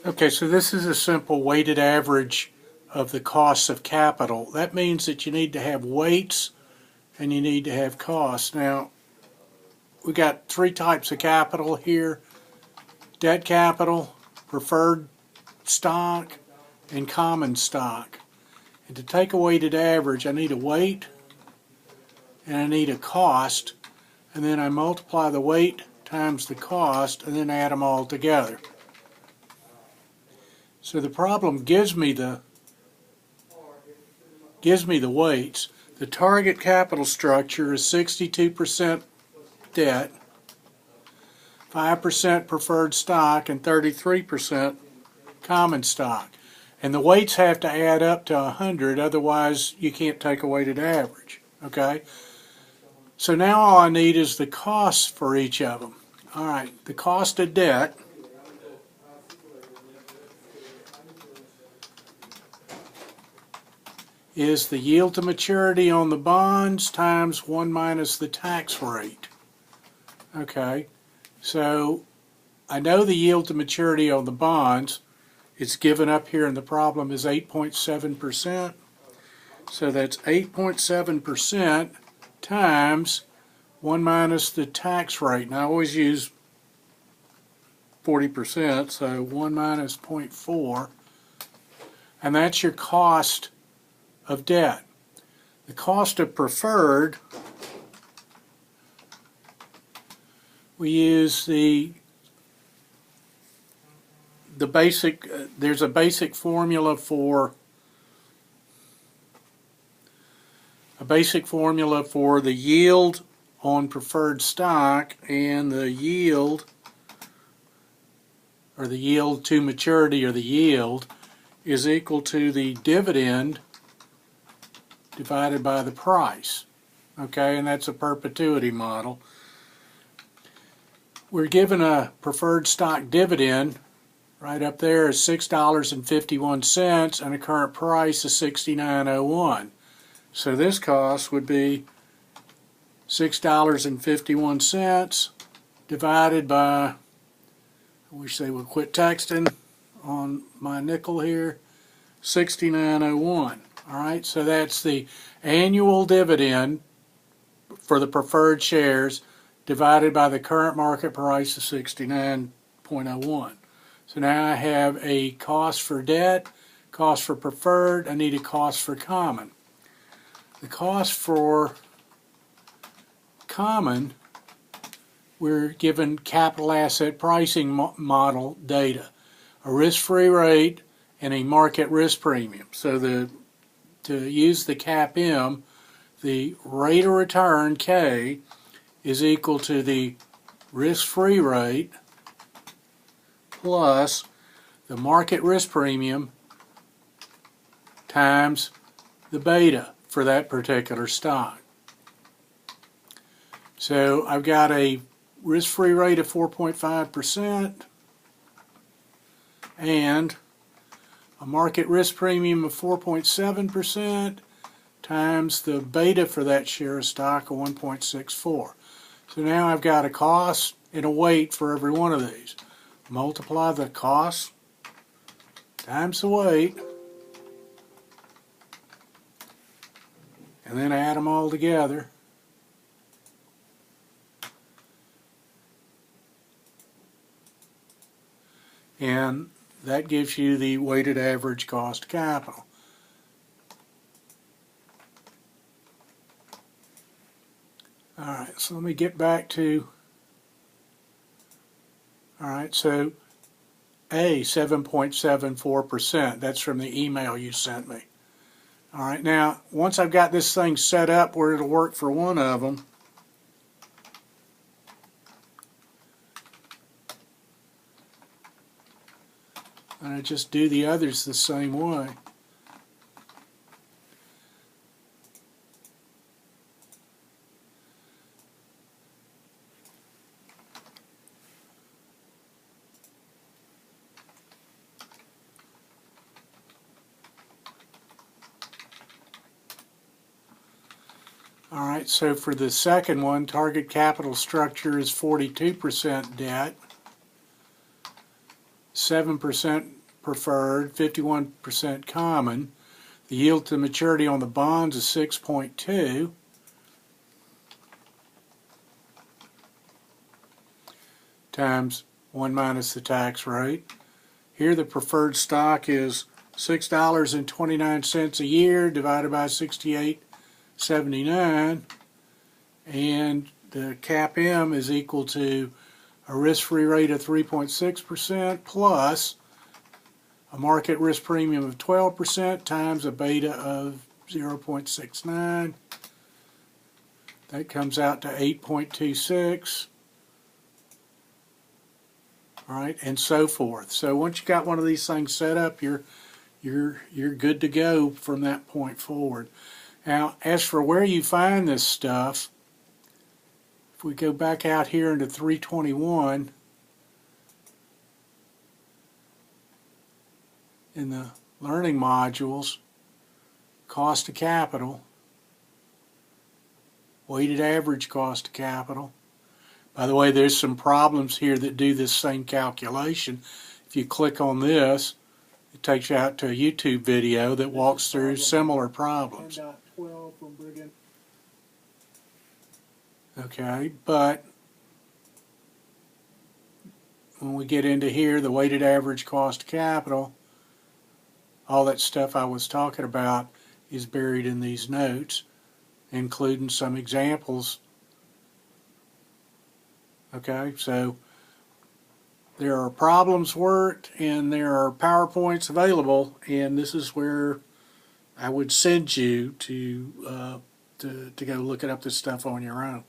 Okay, so this is a simple weighted average of the costs of capital. That means that you need to have weights and you need to have costs. Now, we got three types of capital here: debt capital, preferred stock, and common stock. And to take a weighted average, I need a weight and I need a cost, and then I multiply the weight times the cost and then add them all together. So the problem gives me the weights. The target capital structure is 62% debt, 5% preferred stock, and 33% common stock. And the weights have to add up to 100, otherwise you can't take a weighted average. Okay? So now all I need is the costs for each of them. All right, the cost of debt is the yield to maturity on the bonds times 1 minus the tax rate. Okay, so I know the yield to maturity on the bonds. It's given up here in the problem is 8.7%. So that's 8.7% times 1 minus the tax rate. And I always use 40%, so 1 minus 0.4. And that's your cost of debt. The cost of preferred, we use the basic, there's a basic formula for the yield on preferred stock, and the yield, or the yield to maturity, or the yield, is equal to the dividend divided by the price. Okay, and that's a perpetuity model. We're given a preferred stock dividend right up there is $6.51 and a current price of $69.01. So this cost would be $6.51 divided by, I wish they would quit texting on my nickel here, $69.01. All right, so that's the annual dividend for the preferred shares divided by the current market price of 69.01. So now I have a cost for debt, cost for preferred, I need a cost for common. The cost for common, we're given capital asset pricing model data, a risk-free rate and a market risk premium. So to use the CAPM, the rate of return, K, is equal to the risk-free rate plus the market risk premium times the beta for that particular stock. So I've got a risk-free rate of 4.5% and a market risk premium of 4.7% times the beta for that share of stock of 1.64. So now I've got a cost and a weight for every one of these. Multiply the cost times the weight and then add them all together. And that gives you the weighted average cost of capital. Alright, so let me get back to, alright, so A, 7.74%. That's from the email you sent me. Alright, now, once I've got this thing set up where it'll work for one of them, and I just do the others the same way. Alright, so for the second one, target capital structure is 42% debt, 7% preferred, 51% common. The yield to maturity on the bonds is 6.2. Times 1 minus the tax rate. Here the preferred stock is $6.29 a year divided by 68.79, and the CAPM is equal to a risk-free rate of 3.6% plus a market risk premium of 12% times a beta of 0.69. That comes out to 8.26. All right, and so forth. So once you got one of these things set up, you're good to go from that point forward. Now, as for where you find this stuff, if we go back out here into 321 in the learning modules, cost of capital, weighted average cost of capital. By the way, there's some problems here that do this same calculation. If you click on this, it takes you out to a YouTube video that walks through similar problems. Okay, but when we get into here, the weighted average cost of capital, all that stuff I was talking about is buried in these notes, including some examples. Okay, so there are problems worked and there are PowerPoints available, and this is where I would send you to go looking up this stuff on your own.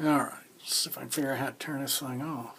All right, let's see if I can figure out how to turn this thing off.